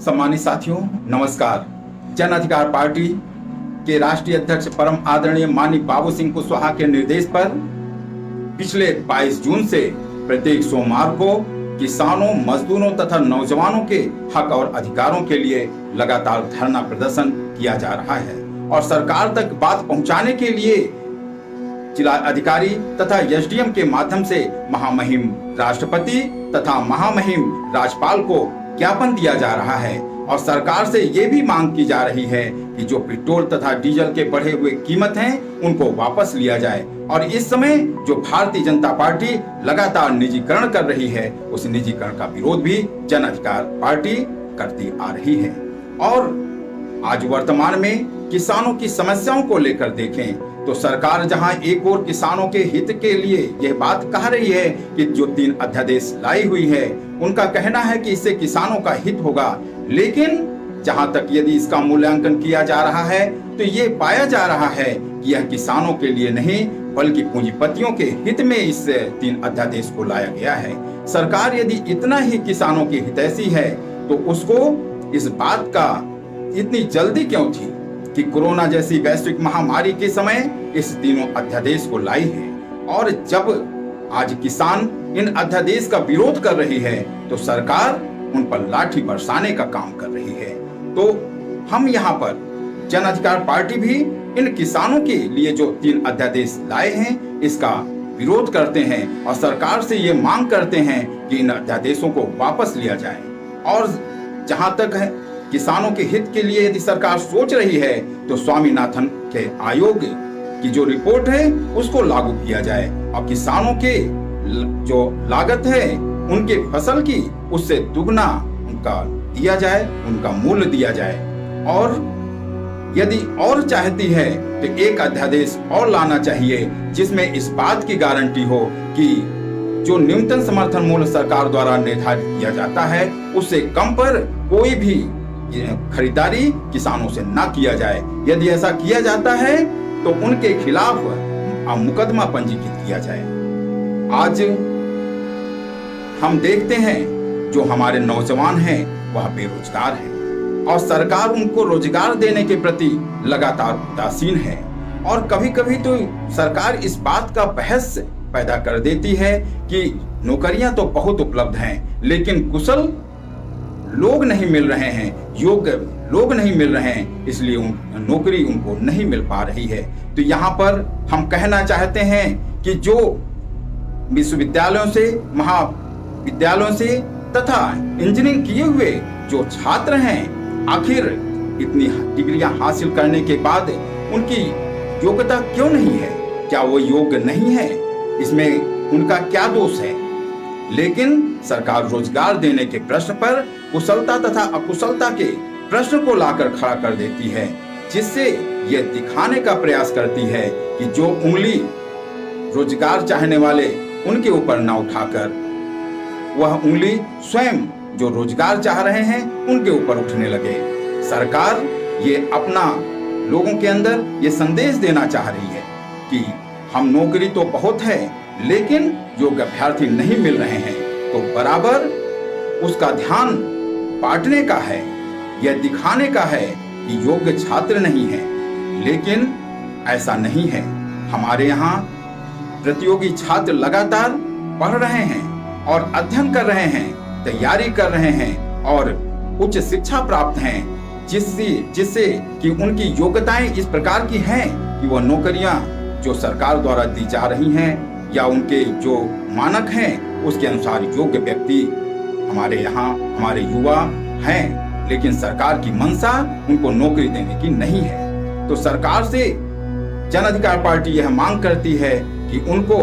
सम्मानित साथियों, नमस्कार। जन अधिकार पार्टी के राष्ट्रीय अध्यक्ष परम आदरणीय माननीय बाबू सिंह कुशवाहा के निर्देश पर पिछले 22 जून से प्रत्येक सोमवार को किसानों, मजदूरों तथा नौजवानों के हक और अधिकारों के लिए लगातार धरना प्रदर्शन किया जा रहा है और सरकार तक बात पहुंचाने के लिए जिला अधिकारी तथा एसडीएम के माध्यम से महामहिम राष्ट्रपति तथा महामहिम राज्यपाल को ज्ञापन दिया जा रहा है और सरकार से ये भी मांग की जा रही है कि जो पेट्रोल तथा डीजल के बढ़े हुए कीमत हैं उनको वापस लिया जाए। और इस समय जो भारतीय जनता पार्टी लगातार निजीकरण कर रही है, उस निजीकरण का विरोध भी जन अधिकार पार्टी करती आ रही है। और आज वर्तमान में किसानों की समस्याओं को लेकर देखें तो सरकार जहां एक ओर किसानों के हित के लिए यह बात कह रही है कि जो 3 अध्यादेश लाई हुई है उनका कहना है कि इससे किसानों का हित होगा, लेकिन जहां तक यदि इसका मूल्यांकन किया जा रहा है तो ये पाया जा रहा है कि यह किसानों के लिए नहीं बल्कि पूंजीपतियों के हित में इस 3 अध्यादेश को लाया गया है। सरकार यदि इतना ही किसानों की हितैषी है तो उसको इस बात का इतनी जल्दी क्यों थी कि कोरोना जैसी वैश्विक महामारी के समय इस तीनों अध्यादेश को लाई है। और जब आज किसान इन अध्यादेश का विरोध कर रही है तो सरकार उन पर लाठी बरसाने का काम कर रही है। तो हम यहाँ पर जन अधिकार पार्टी भी इन किसानों के लिए जो 3 अध्यादेश लाए हैं इसका विरोध करते हैं और सरकार से ये मांग करते हैं कि इन अध्यादेशों को वापस लिया जाए। और जहां तक है किसानों के हित के लिए यदि सरकार सोच रही है तो स्वामीनाथन के आयोग की जो रिपोर्ट है उसको लागू किया जाए और किसानों के जो लागत है उनके फसल की उससे दुगना उनका दिया जाए, उनका मूल्य दिया जाए। और यदि और चाहती है तो एक अध्यादेश और लाना चाहिए जिसमें इस बात की गारंटी हो कि जो न्यूनतम समर्थन मूल्य सरकार द्वारा निर्धारित किया जाता है उससे कम पर कोई भी खरीदारी किसानों से ना किया जाए। यदि ऐसा किया जाता है तो उनके खिलाफ मुकदमा पंजीकृत किया जाए। आज हम देखते हैं जो हमारे नौजवान हैं वह बेरोजगार हैं और सरकार उनको रोजगार देने के प्रति लगातार उदासीन है। और कभी कभी तो सरकार इस बात का बहस पैदा कर देती है कि नौकरियां तो बहुत उपलब्ध हैं लेकिन कुशल लोग नहीं मिल रहे हैं, योग्य लोग नहीं मिल रहे हैं, इसलिए नौकरी उनको नहीं मिल पा रही है। तो यहाँ पर हम कहना चाहते हैं कि जो विश्वविद्यालयों से, महाविद्यालयों से तथा इंजीनियरिंग किए हुए जो छात्र हैं, आखिर इतनी डिग्रियां हासिल करने के बाद उनकी योग्यता क्यों नहीं है? क्या वो योग्य नहीं है? इसमें उनका क्या दोष है? लेकिन सरकार रोजगार देने के प्रश्न पर कुशलता तथा अकुशलता के प्रश्न को लाकर खड़ा कर देती है, जिससे यह दिखाने का प्रयास करती है कि जो उंगली रोजगार चाहने वाले उनके ऊपर ना उठाकर वह उंगली स्वयं जो रोजगार चाह रहे हैं उनके ऊपर उठने लगे। सरकार ये अपना लोगों के अंदर ये संदेश देना चाह रही है कि हम नौकरी तो बहुत है लेकिन योग्य अभ्यर्थी नहीं मिल रहे हैं, तो बराबर उसका ध्यान बांटने का है, यह दिखाने का है कि योग्य छात्र नहीं है। लेकिन ऐसा नहीं है। हमारे यहाँ प्रतियोगी छात्र लगातार पढ़ रहे हैं और अध्ययन कर रहे हैं, तैयारी कर रहे हैं और उच्च शिक्षा प्राप्त हैं, जिससे कि उनकी योग्यताएं इस प्रकार की हैं कि वह नौकरियां जो सरकार द्वारा दी जा रही हैं या उनके जो मानक हैं उसके अनुसार योग्य व्यक्ति हमारे यहाँ हमारे युवा हैं, लेकिन सरकार की मंशा उनको नौकरी देने की नहीं है। तो सरकार से जन अधिकार पार्टी यह मांग करती है कि उनको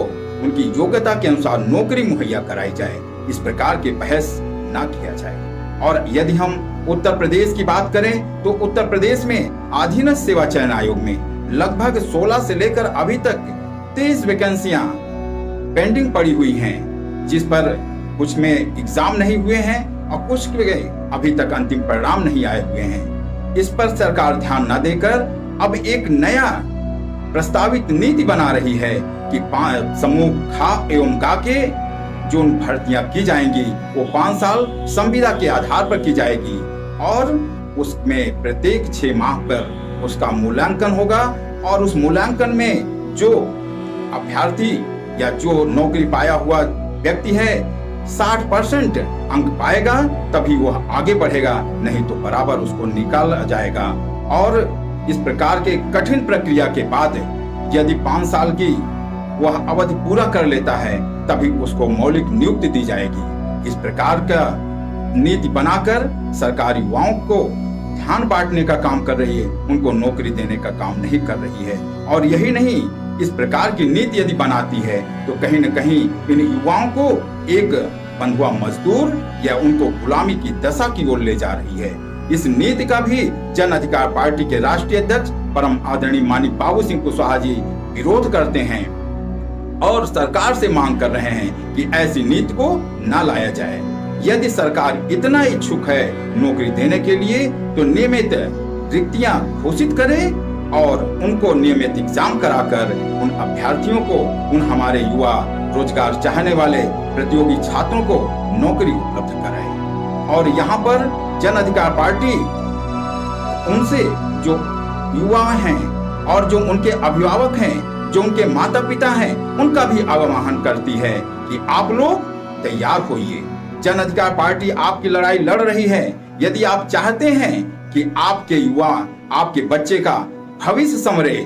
उनकी योग्यता के अनुसार नौकरी मुहैया कराई जाए, इस प्रकार के बहस ना किया जाए। और यदि हम उत्तर प्रदेश की बात करें तो उत्तर प्रदेश में अधीनस्थ सेवा चयन आयोग में लगभग 16 से लेकर अभी तक 23 वैकेंसियां पेंडिंग पड़ी हुई हैं, जिस पर कुछ में एग्जाम नहीं हुए हैं और कुछ के अभी तक अंतिम परिणाम नहीं आए हुए हैं। इस पर सरकार ध्यान न देकर अब एक नया प्रस्तावित नीति बना रही है कि समूह ख एवं ग के जो भर्तियां की जाएंगी वो 5 साल संविदा के आधार पर की जाएगी। और उसमें प्रत्येक 6 माह पर उसका मूल्यांकन होगा और उस मूल्यांकन में जो अभ्यर्थी या जो नौकरी पाया हुआ व्यक्ति है 60% अंक पाएगा तभी वह आगे बढ़ेगा, नहीं तो बराबर उसको निकाला जाएगा। और इस प्रकार के कठिन प्रक्रिया के बाद यदि 5 साल की वह अवधि पूरा कर लेता है तभी उसको मौलिक नियुक्ति दी जाएगी। इस प्रकार का नीति बनाकर सरकार युवाओं को ध्यान बांटने का काम कर रही है, उनको नौकरी देने का काम नहीं कर रही है। और यही नहीं, इस प्रकार की नीति यदि बनाती है तो कहीं न कहीं इन युवाओं को एक बंधुआ मजदूर या उनको गुलामी की दशा की ओर ले जा रही है। इस नीति का भी जन अधिकार पार्टी के राष्ट्रीय अध्यक्ष परम आदरणीय माननीय बाबू सिंह कुशवाहा जी विरोध करते हैं और सरकार से मांग कर रहे हैं कि ऐसी नीति को न लाया जाए। यदि सरकार इतना इच्छुक है नौकरी देने के लिए तो नियमित रिक्तियां घोषित करे और उनको नियमित एग्जाम कराकर उन अभ्यर्थियों को, उन हमारे युवा रोजगार चाहने वाले प्रतियोगी छात्रों को नौकरी उपलब्ध कराए। और यहाँ पर जन अधिकार पार्टी उनसे जो युवा हैं और जो उनके अभिभावक हैं, जो उनके माता पिता हैं, उनका भी आह्वान करती है कि आप लोग तैयार होइए। जन अधिकार पार्टी आपकी लड़ाई लड़ रही है। यदि आप चाहते हैं कि आपके युवा, आपके बच्चे का भविष्य संवरे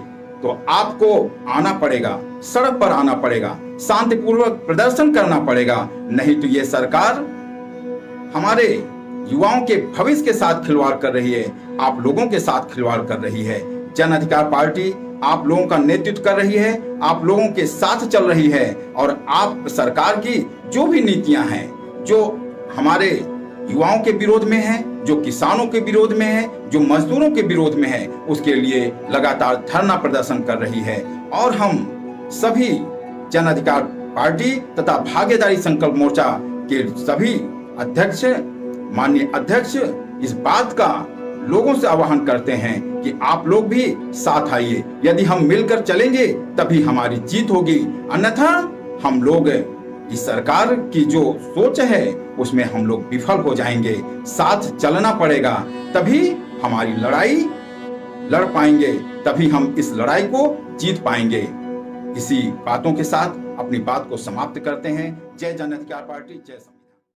तो आपको आना पड़ेगा, सड़क पर आना पड़ेगा, शांतिपूर्वक प्रदर्शन करना पड़ेगा, नहीं तो ये सरकार हमारे युवाओं के भविष्य के साथ खिलवाड़ कर रही है, आप लोगों के साथ खिलवाड़ कर रही है। जन अधिकार पार्टी आप लोगों का नेतृत्व कर रही है, आप लोगों के साथ चल रही है और आप सरकार की जो भी नीतियां हैं, जो हमारे युवाओं के विरोध में है, जो किसानों के विरोध में है, जो मजदूरों के विरोध में है, उसके लिए लगातार धरना प्रदर्शन कर रही है। और हम सभी जन अधिकार पार्टी तथा भागीदारी संकल्प मोर्चा के सभी अध्यक्ष, माननीय अध्यक्ष इस बात का लोगों से आह्वान करते हैं कि आप लोग भी साथ आइए। यदि हम मिलकर चलेंगे तभी हमारी जीत होगी, अन्यथा हम लोग इस सरकार की जो सोच है उसमें हम लोग विफल हो जाएंगे। साथ चलना पड़ेगा, तभी हमारी लड़ाई लड़ पाएंगे, तभी हम इस लड़ाई को जीत पाएंगे। इसी बातों के साथ अपनी बात को समाप्त करते हैं। जय जन अधिकार पार्टी, जय